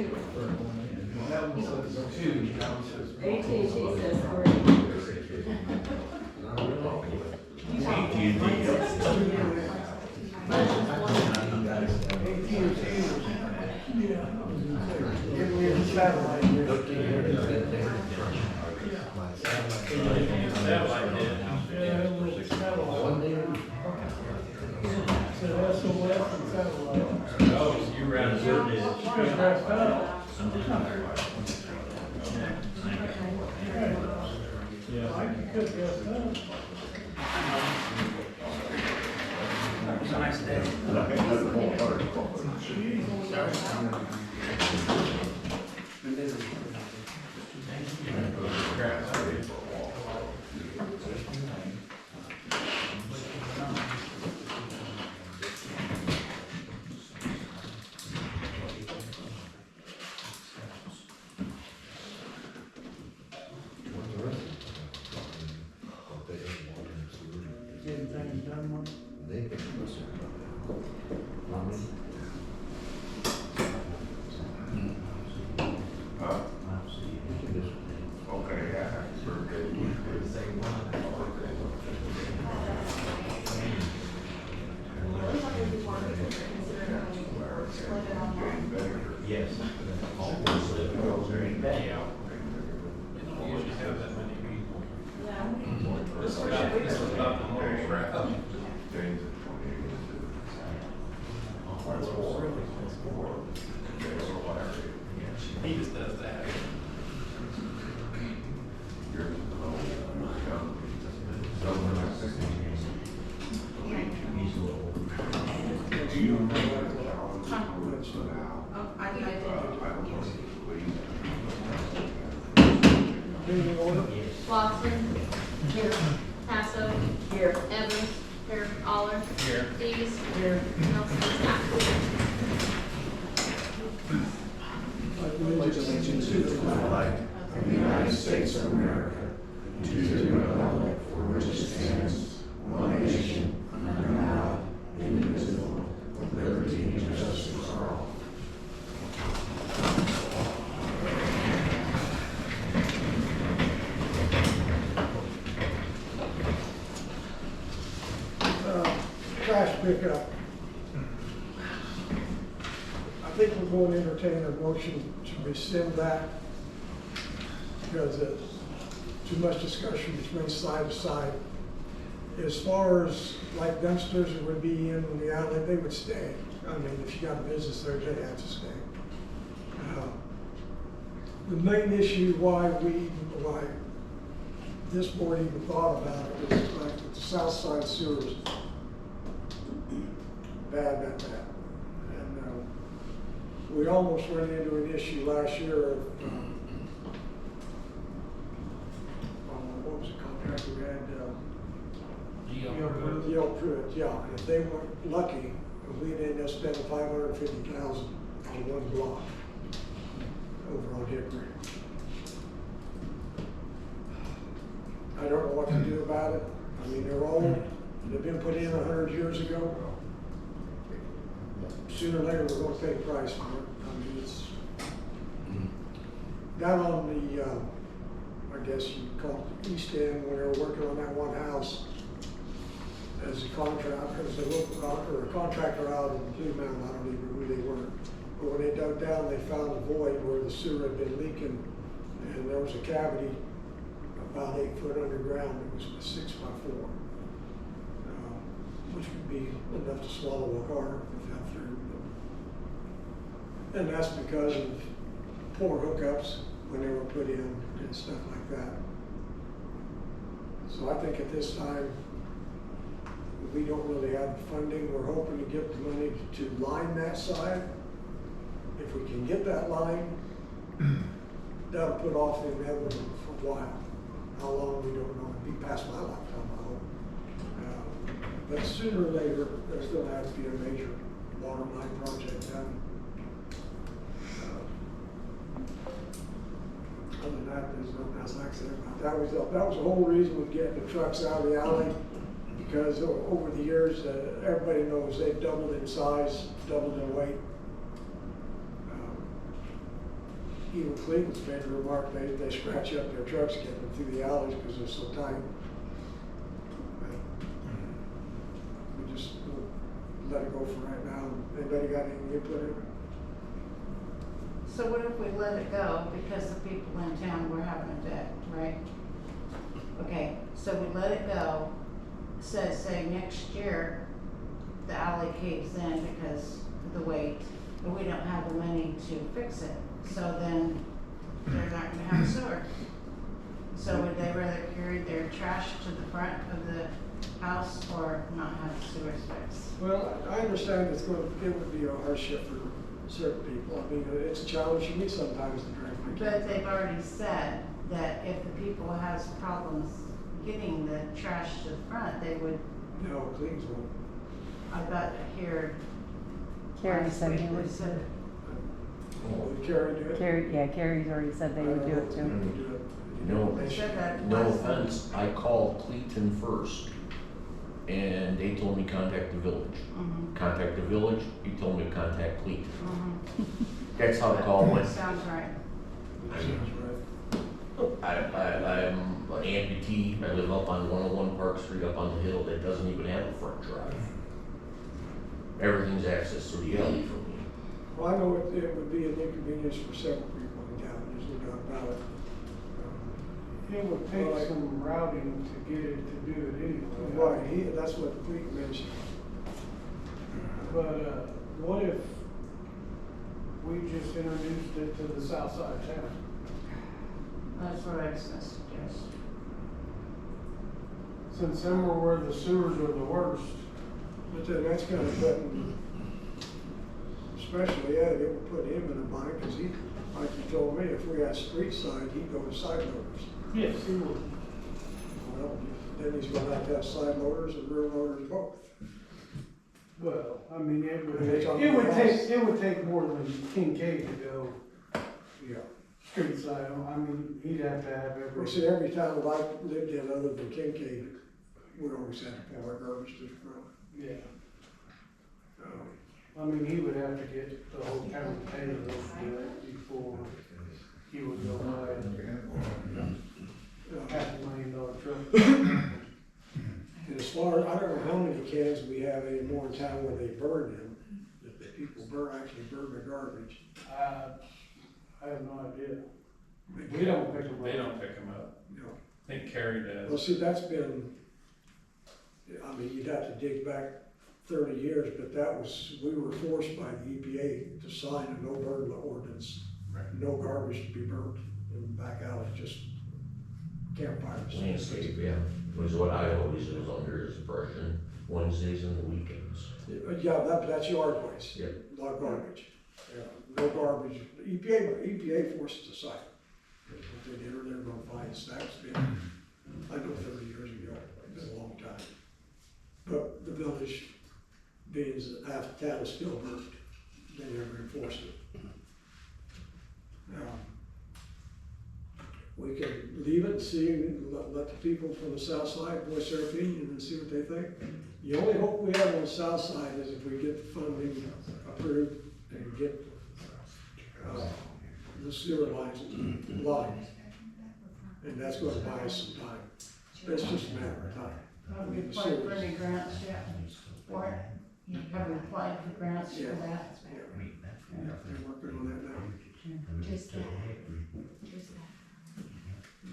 two. That one says two. AT&T says three. Oh, you ran it. Yeah, I could guess that. It's a nice day. Getting things done, Mark? Okay, yeah, Yes. Usually have that many people. This is about the most wrap. He just does that. Meeting order? Lawson. Here. Tasso. Here. Evans. Here. Aller. Here. Dees. Here. Nelson. Scott. Pledge allegiance to the flag of the United States of America, to the republic for which it stands, one nation, under God, indivisible, with liberty and justice for all. Trash pickup. I think we're going to entertain a motion to rescind that because it's too much discussion between side to side. As far as like dumpsters that would be in the outlet, they would stay. I mean, if you got a business there, they have to stay. The main issue why this board even thought about it is like the south side sewers. Bad. And we almost ran into an issue last year of, what was the contract we had? Pruitt, yeah. And if they weren't lucky, we'd end up spending $550,000 on one block over on Hickory. I don't know what to do about it. I mean, they're old. They've been put in 100 years ago. Sooner or later, we're going to pay the price for it. I mean, it's down on the, I guess you call it the east end, when they were working on that one house as a contractor, or a contractor out in Blue Mountain. I don't even know who they were. But when they dug down, they found a void where the sewer had been leaking, and there was a cavity about 8 foot underground. It was a 6x4, which would be enough to swallow a car if that through. And that's because of poor hookups when they were put in and stuff like that. So I think at this time, we don't really have the funding. We're hoping to get the money to line that side. If we can get that line, that'll put off the inevitable for a while. How long, we don't know. It'll be past my lifetime, I hope. But sooner or later, there's going to have to be a major water line project done. Other than that, there's nothing else like I said about that. That was the whole reason we get the trucks out of the alley, because over the years, everybody knows they've doubled in size, doubled in weight. even Cleveland's made a remark, they scratch up their trucks getting through the alleys because they're so tight. We just let it go for right now. Anybody got any input in it? So what if we let it go because the people in town were having a debt, right? Okay, so we let it go, say next year, the alley caves in because of the weight, but we don't have the money to fix it. So then they're not gonna have a sewer. So would they rather carry their trash to the front of the house or not have sewer fixed? Well, I understand it would be a hardship for certain people. I mean, it's a challenge for me sometimes to drink. But they've already said that if the people has problems getting the trash to the front, they would, No, Cleveland's won't. I bet here. Carrie said he would. Would Carrie do it? Carrie's already said they would do it too. Do it. No, They said that no last- offense, I called Cleveland first, and they told me contact the village. Mhm, Contact the village, he told me to contact Cleveland. mhm. That's how the call went. Sounds right. Sounds right. I'm an amputee, I live up on 101 Park Street, up on the hill, that doesn't even have a front drive. Everything's access through the alley for me. Well, I know it would be an inconvenience for several people in town, there's no doubt about it. It would Well, take some routing to get it to do it anyway. Right, that's what the Cleveland mentioned. But, what if we just introduced it to the south side of town? That's what I was gonna suggest. Since them are where the sewers are the worst. But then that's kind of putting, especially Ed, it would put him in a bind, because he, like he told me, if we had street side, he'd go to side loaders. Yes, it would. Well, then he's gonna have to have side loaders and rear loaders both. Well, I mean, They talk about it would take more than Kincaid to go Yeah. street side. I mean, he'd have to have Well, every. see, every town that I lived in other than Kincaid, we always had to pull our garbage to the front. Yeah, Um, I mean, he would have to get the whole town to pay those before he would go buy a $500,000 truck. And as far, I don't know how many cans we have anymore in town where they burn them, that the people actually burn their garbage. I have no idea. We don't pick them up. They don't pick them up. You know, I think Carrie well, does. see, that's been, I mean, you'd have to dig back 30 years, but that was, we were forced by the EPA to sign a no burn ordinance. Right. No garbage to be burnt in the back alley, just campfires. Landscape, yeah, was what I always was under as impression, Wednesdays and the weekends. Yeah, that's yard waste. Yep. Not garbage. Yeah, no garbage. EPA forces a sign. What they did, or they're gonna find us. That's been, I know 30 years ago, it's been a long time. But the village, being that half the town is still burnt, they never enforced it. We can leave it and see, let the people from the south side voice their opinion and see what they think. The only hope we have on the south side is if we get the funding approved and get the sewer lines lined. And that's gonna buy us some time. It's just a matter of time. Have we applied for any grants yet? For it? Have we applied for grants for Yeah. that? Yeah, they're working on that now. Just that. Just that.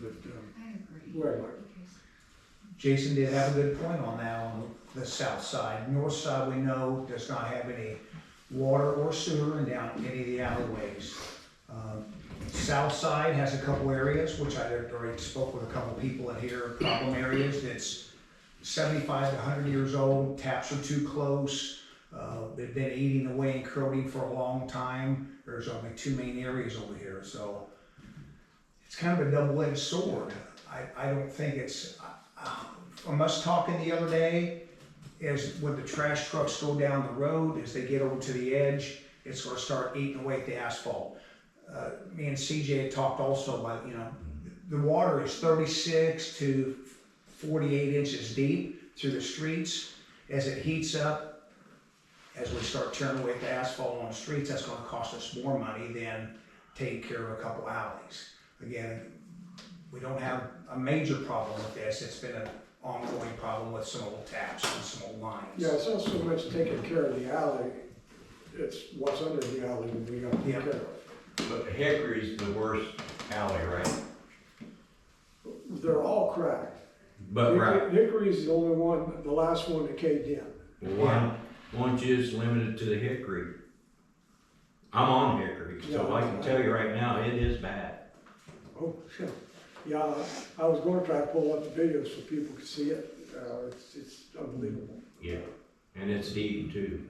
But, I agree. go ahead, Mike. Jason did have a good point on that on the south side. North side, we know, does not have any water or sewer and down any of the alleyways. South side has a couple areas, which I already spoke with a couple people in here, problem areas that's 75 to 100 years old, taps are too close, they've been eating away and corroding for a long time. There's only two main areas over here, so it's kind of a double-edged sword. I don't think it's, from us talking the other day, is when the trash trucks go down the road, as they get over to the edge, it's gonna start eating away at the asphalt. Me and CJ had talked also about, the water is 36 to 48 inches deep through the streets. As it heats up, as we start tearing away the asphalt on the streets, that's gonna cost us more money than take care of a couple alleys. Again, we don't have a major problem with this, it's been an ongoing problem with some old taps and some old lines. Yeah, it's not so much taking care of the alley, it's what's under the alley that we gotta take Yeah. care of. But Hickory's the worst alley, right? They're all cracked. But right, Hickory's the only one, the last one that caved in. why don't you just limit it to the Hickory? I'm on Hickory, so I can tell you right now, it is bad. Oh, shit. Yeah, I was gonna try to pull up the videos so people could see it, it's unbelievable. Yeah. And it's deep too.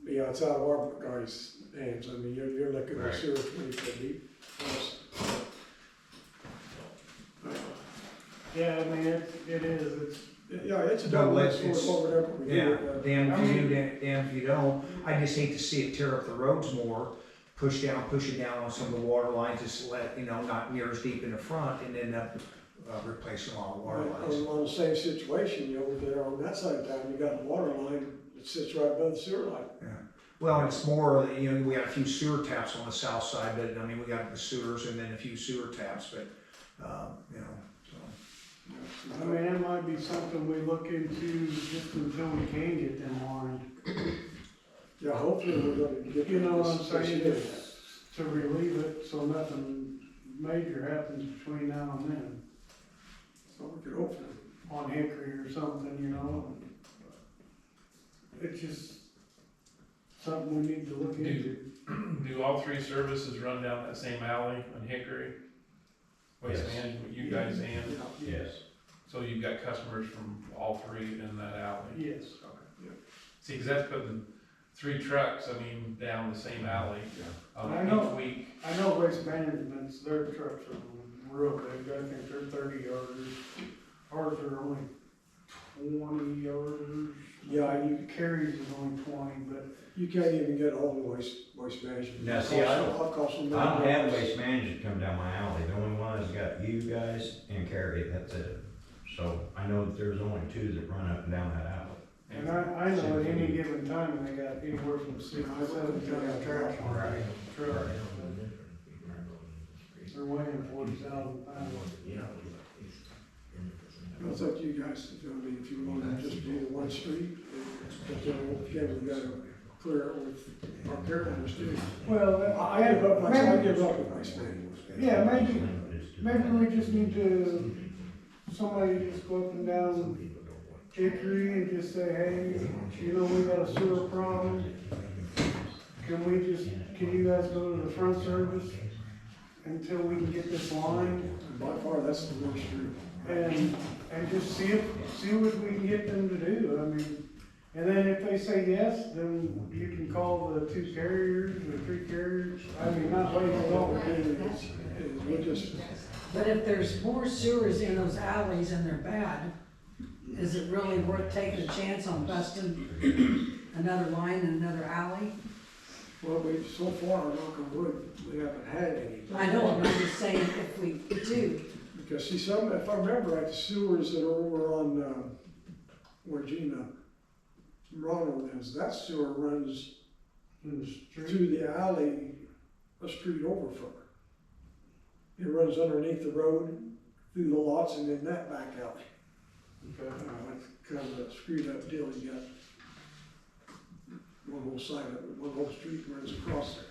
Yeah, it's out of our guys' hands, I mean, you're looking at Right. sewer 20 foot deep. Yeah, I mean, it is, Yeah, it's a No, double-edged it's- sword, whatever we do. Yeah, damn if you do, damn if you don't. I just hate to see it tear up the roads more, push it down on some of the water lines, just let, not near as deep in the front and end up replacing all the water lines. On the same situation, over there on that side of town, you got a water line that sits right above the sewer line. Well, it's more, we got a few sewer taps on the south side, but, we got the sewers and then a few sewer taps, but, so. I mean, it might be something we look into just until we can get them lined. Yeah, hopefully we're gonna get. You know what I'm this saying, year. just to relieve it, so nothing major happens between now and then, So we could hopefully. on Hickory or something. It's just something we need to look into. Do all three services run down that same alley on Hickory? Waste Yes. Management, you guys and, Yes. so you've got customers from all three in that alley? Yes. See, cause that's putting 3 trucks, down the same alley, I know. each week. I know Waste Management's, their trucks are real big, I think they're 30 yarders. Ours are only 20 yarders. Yeah, Carries is only 20, but You can't even get all the waste management. Now, see, I don't- I'll cost them I don't have $9. Waste Management come down my alley, the only one that's got you guys and Carrie, that's it. So I know that there's only 2 that run up and down that alley. and I know at any given time they got anywhere from 6 to 7 ton trash on their truck. They're weighing 40,000 pounds. It's up to you guys, if you want to just do the one street, but then again, we gotta clear it with our caregivers too. Well, I give up, I give up with waste management. yeah, maybe we just need to, somebody just go up and down Hickory and just say, hey, we got a sewer problem. Can you guys go to the front service until we can get this line? By far, that's the worst street. And just see what we can get them to do, and then if they say yes, then you can call the 2 carriers or 3 carriers, not wait for What long. we do is we just, But if there's more sewers in those alleys and they're bad, is it really worth taking a chance on busting another line in another alley? well, so far, knock on wood, we haven't had any. I know, but I'm just saying if we do, Because see, if I remember right, the sewers that are over on, where Gina Ronald is, that sewer runs In the street. through the alley, a street over from her. It runs underneath the road, through the lots, and then that back alley. Okay. It's kind of a screwed up deal, you got one whole side of it, one whole street runs across there.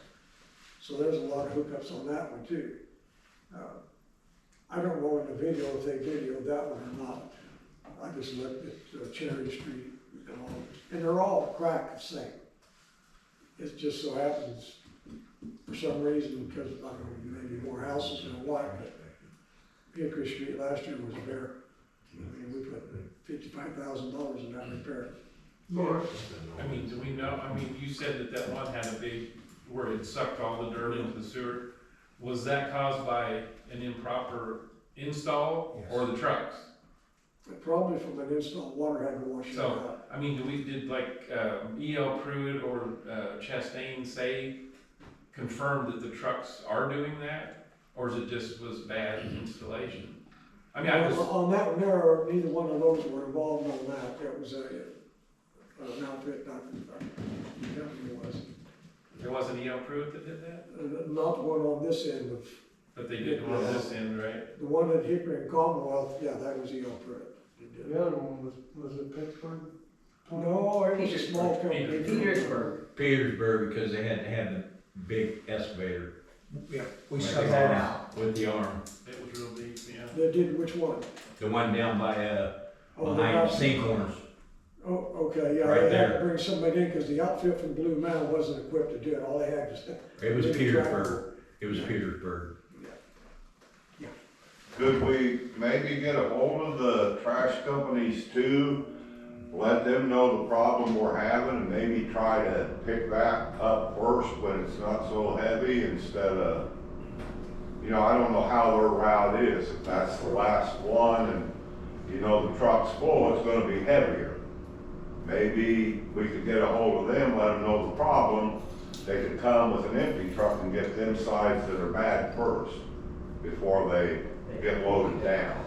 So there's a lot of hookups on that one too. I don't know in the video if they videoed that one or not. I just looked at Cherry Street and they're all cracked the same. It just so happens, for some reason, because I don't know, maybe more houses than what, but Hickory Street last year was bare. We put $55,000 in that repair. Do we know, you said that one had a big, where it sucked all the dirt into the sewer. Was that caused by an improper install or the trucks? Probably from an installed water had to wash it So, out. did E.L. Pruitt or Chastain confirm that the trucks are doing that? Or is it just was bad installation? On that one there, neither one of those were involved on that. It was an outfit, not, company was. There wasn't in Yellow Pruitt that did that? Not the one on this end of, But they did one on this end, right? the one at Hickory and Commonwealth, yeah, that was Yale Pruitt. The other one was it Pittsburgh? No, it was a small company. Petersburg, because they had to have the big excavator Yeah, we with subbed the that arm- out. with the arm. It was real deep, yeah. They did which one? The one down by, Oh, behind the- Sinkhorns. Oh, okay, yeah, Right they had there. to bring somebody in, because the outfit from Blue Mountain wasn't equipped to do it, all they had was. It was big Petersburg. tractor. It was Petersburg. Could we maybe get a hold of the trash companies too? Let them know the problem we're having and maybe try to pick that up first when it's not so heavy instead of, you know, I don't know how their route is. If that's the last one and, you know, the truck's full, it's gonna be heavier. Maybe we could get a hold of them, let them know the problem. They could come with an empty truck and get them sides that are bad first before they get loaded down.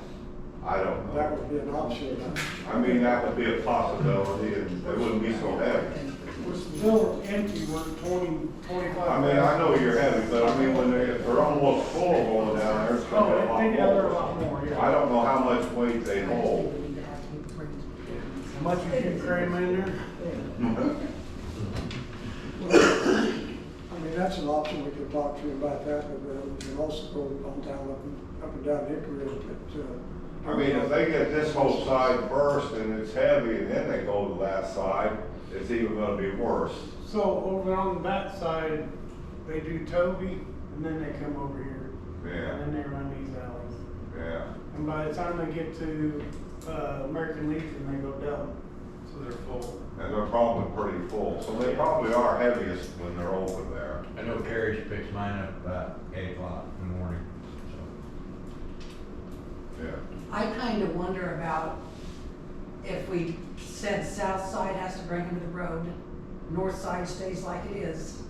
I don't That know. would be an option. I mean, that would be a possibility and it wouldn't be so heavy. We're still empty, we're 25. I mean, I know you're heavy, but I mean, when they're almost full going down there, it's gonna be a Oh, they gather a lot lot more, more. yeah. I don't know how much weight they hold. As much as you can cram in there. I mean, that's an option, we could talk to you about that, but we can also go on down, up and down Hickory and put, I mean, if they get this whole side first and it's heavy and then they go to that side, it's even gonna be worse. So over on that side, they do Toby, and then they come over here. Yeah. And then they run these alleys. Yeah. And by the time they get to, American Legion, they go down. So they're full. And they're probably pretty full, so they probably are heaviest when they're over there. I know Carriage picks mine up about 8 o'clock in the morning, so. Yeah. I kind of wonder about if we said south side has to bring them to the road, north side stays like it is.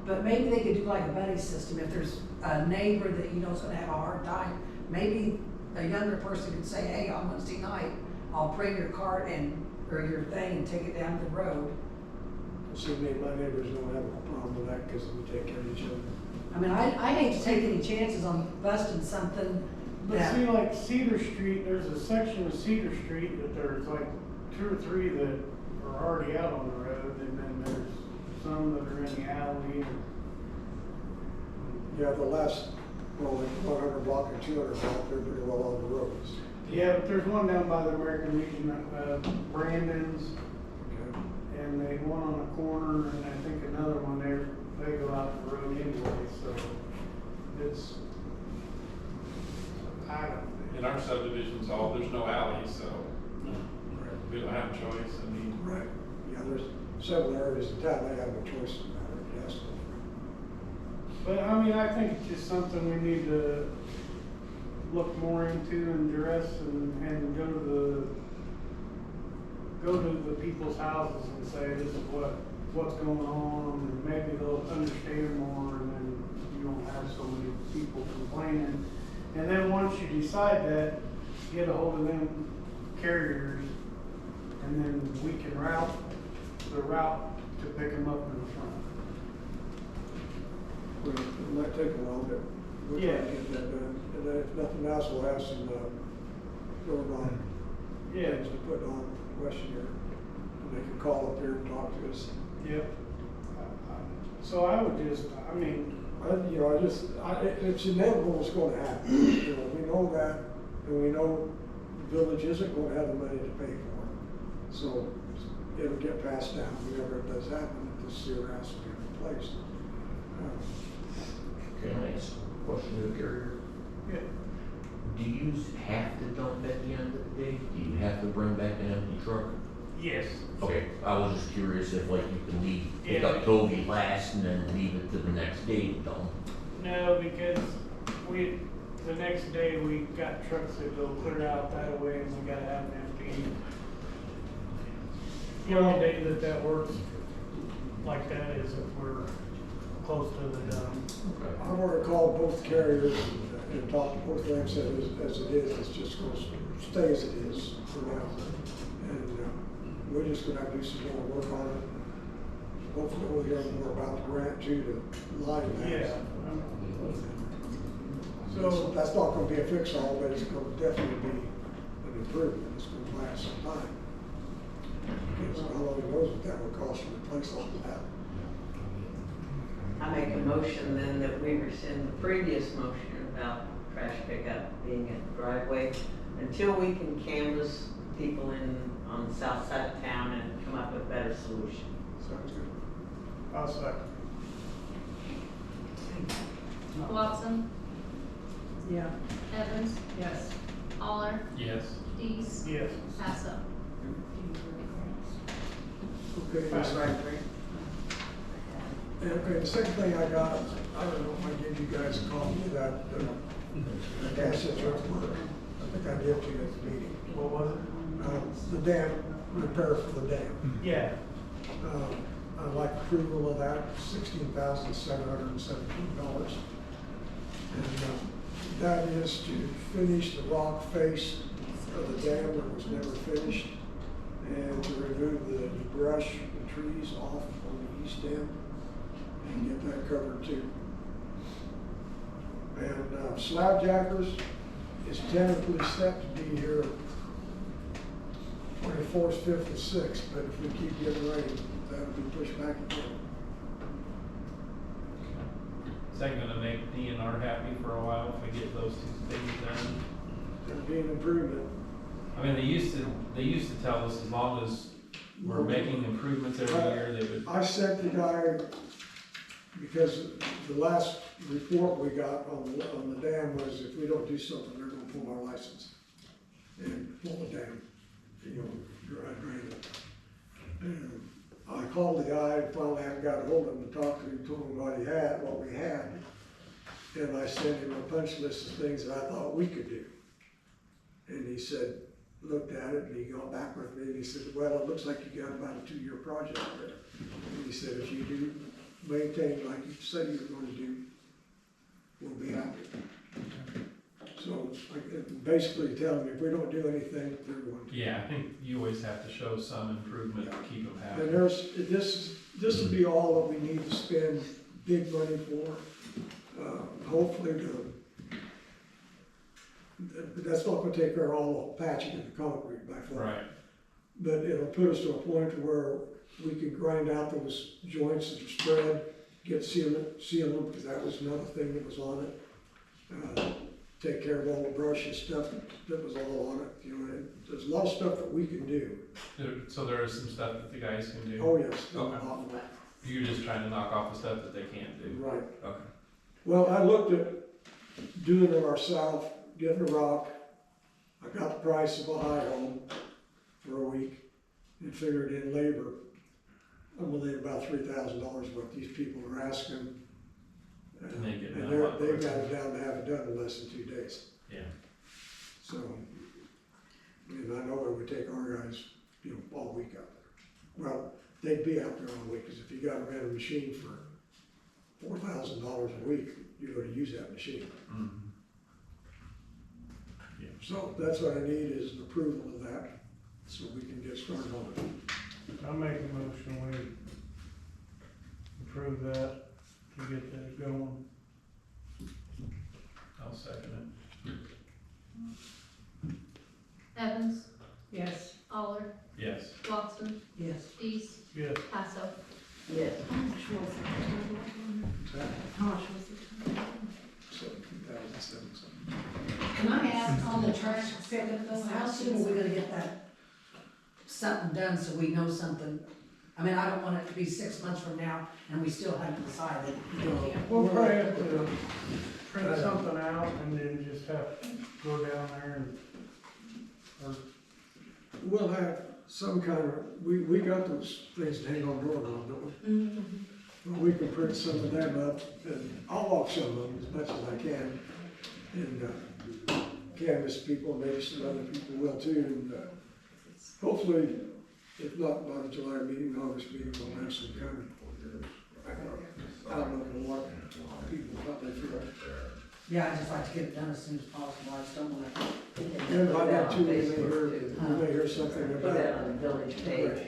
But maybe they could do like a buddy system, if there's a neighbor that you know is gonna have a hard time, maybe a younger person could say, hey, on Wednesday night, I'll bring your cart and, or your thing and take it down to the road. see, me, my neighbors don't have a problem with that, because we take care of each other. I mean, I hate to take any chances on busting something But that, see, like Cedar Street, there's a section of Cedar Street that there's like 2 or 3 that are already out on the road, and then there's some that are in the alley. Yeah, the last, well, like 100 block or 200 block, they're pretty well on the roads. Yeah, but there's one down by the American Legion, Brandon's, Okay. and they one on the corner, and I think another one there, they go out the road anyway, so it's, I don't think. In our subdivisions, there's no alleys, so we don't have a choice, I mean. Right, yeah, there's several areas in town, they have a choice in that, yes. But I mean, I think it's just something we need to look more into and address and go to the people's houses and say, this is what's going on, and maybe they'll understand more, and then you don't have so many people complaining. And then once you decide that, get a hold of them carriers, and then we can route to pick them up in the front. It might take a while, but we'll try to get that done. And then if nothing else, we'll have some, going on, Yeah. things to put on questionnaire. And they can call up here and talk to us. Yep. So I would just, I mean, It's inevitable it's gonna happen. You know, we know that, and we know the village isn't gonna have the money to pay for it. So it'll get passed down whenever it does happen, that the sewer has to be replaced. Can I ask a question to the carrier? yeah, Do you have to dump at the end of the day? Do you have to bring back an empty truck? yes. Okay, I was just curious if like you can pick Yeah. up Toby last and then leave it to the next day to dump. No, because the next day we got trucks that go clear out that way, and we gotta have an empty. The only day that works like that is if we're close to the dump. Okay. I've already called both carriers and talked to both of them, said as it is, it's just gonna stay as it is for now. And we're just gonna have to do some more work on it. hopefully we'll learn more about the grant too, to line that. Yeah. So that's not gonna be a fix-all, but it's gonna definitely be an improvement, it's gonna last some time. Because how long knows what that would cost to replace all of that. I make a motion then that we rescind the previous motion about trash pickup being at the driveway until we can canvass people on the south side of town and come up with a better solution. Sounds good. I'll second. Watson, Yeah. Evans, Yes. Aller, Yes. Dees, Yes. Passo. Okay, That's right. and okay, the second thing I got, I don't know if I gave you guys a copy of that, gas insurance work. I think I gave to you at the meeting. What was it? The dam, repair for the dam. Yeah. I'd like approval of that, $16,717. And that is to finish the rock face of the dam that was never finished, and to remove the brush and trees off on the east end and get that covered too. And slab jackers is tentatively set to be here 24th, 5th, and 6th, but if we keep getting rain, that'll be pushed back again. Is that gonna make DNR happy for a while if we get those two things done? It'll be an improvement. I mean, they used to tell us as long as we're making improvements every year, they would. I sent the guy, because the last report we got on the dam was if we don't do something, they're gonna pull our license and pull the dam, drain it. And I called the guy and finally I got hold of him to talk to him, told him what we had. And I sent him a punch list of things that I thought we could do. And he said, looked at it and he got back with me and he said, well, it looks like you got about a 2-year project there. And he said, if you do maintain like you said you were going to do, we'll be happy. So basically telling me if we don't do anything, they're going to. Yeah, I think you always have to show some improvement to keep them happy. And this will be all that we need to spend big money for. Hopefully that's not gonna take care of all the patching of the concrete by far. Right. But it'll put us to a point where we can grind out those joints that are spread, get seal them, because that was another thing that was on it. Take care of all the brush and stuff that was all on it, and there's a lot of stuff that we can do. So there is some stuff that the guys can do? Oh, yes. Okay. You're just trying to knock off the stuff that they can't do? Right. Okay. Well, I looked at doing it ourselves, getting a rock. I got the price of a high home for a week and figured in labor. I'm gonna need about $3,000 what these people are asking. And they get And done a lot they've quicker. got it down to have it done in less than 2 days. Yeah. So, and I know it would take our guys, all week out there. Well, they'd be out there all week, because if you gotta rent a machine for $4,000 a week, you're gonna use that machine. Mhm. So that's what I need is an approval of that, so we can get started on it. I'll make a motion, we approve that, to get that going. I'll second Evans, Yes. Aller, it. Yes. Watson, Yes. Dees, Yes. Passo. Yes. How much was it? 17,700. Can I ask on the trash pickup though, how soon are we gonna get that, something done so we know something? I mean, I don't want it to be 6 months from now and we still haven't decided. We'll probably have to print something out and then just have to go down there and, or, We'll have some kind of, we got those things to hang on doors on, don't we? Well, we can print some of them up, and I'll walk some of them as much as I can, and canvas people, maybe some other people will too, and hopefully, if not by the July meeting, August meeting, we'll have some coming. I don't know what people probably feel. Yeah, I'd just like to get it done as soon as possible, I just don't wanna. And if I got two, we may hear something Put about that it. on the village page.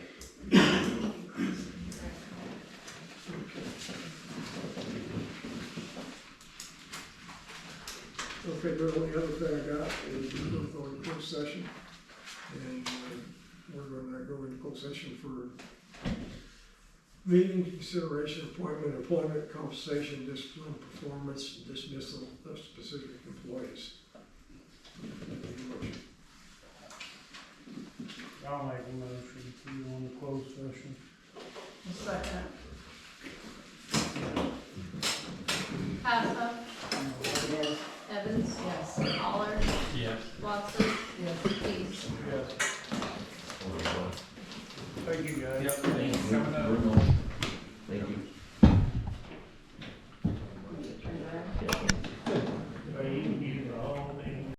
Okay, the only other thing I got is we're gonna go into closed session. And we're gonna go into closed session for meeting, consideration, appointment, employment, compensation, discipline, performance, dismissal of specific employees. I'll make a motion to go on the closed session. Second. Passo, Evans, Yes. Aller, Yes. Watson, Yes. Keys. Yes. Thank you, guys. Yep, thanks for coming up. We're going-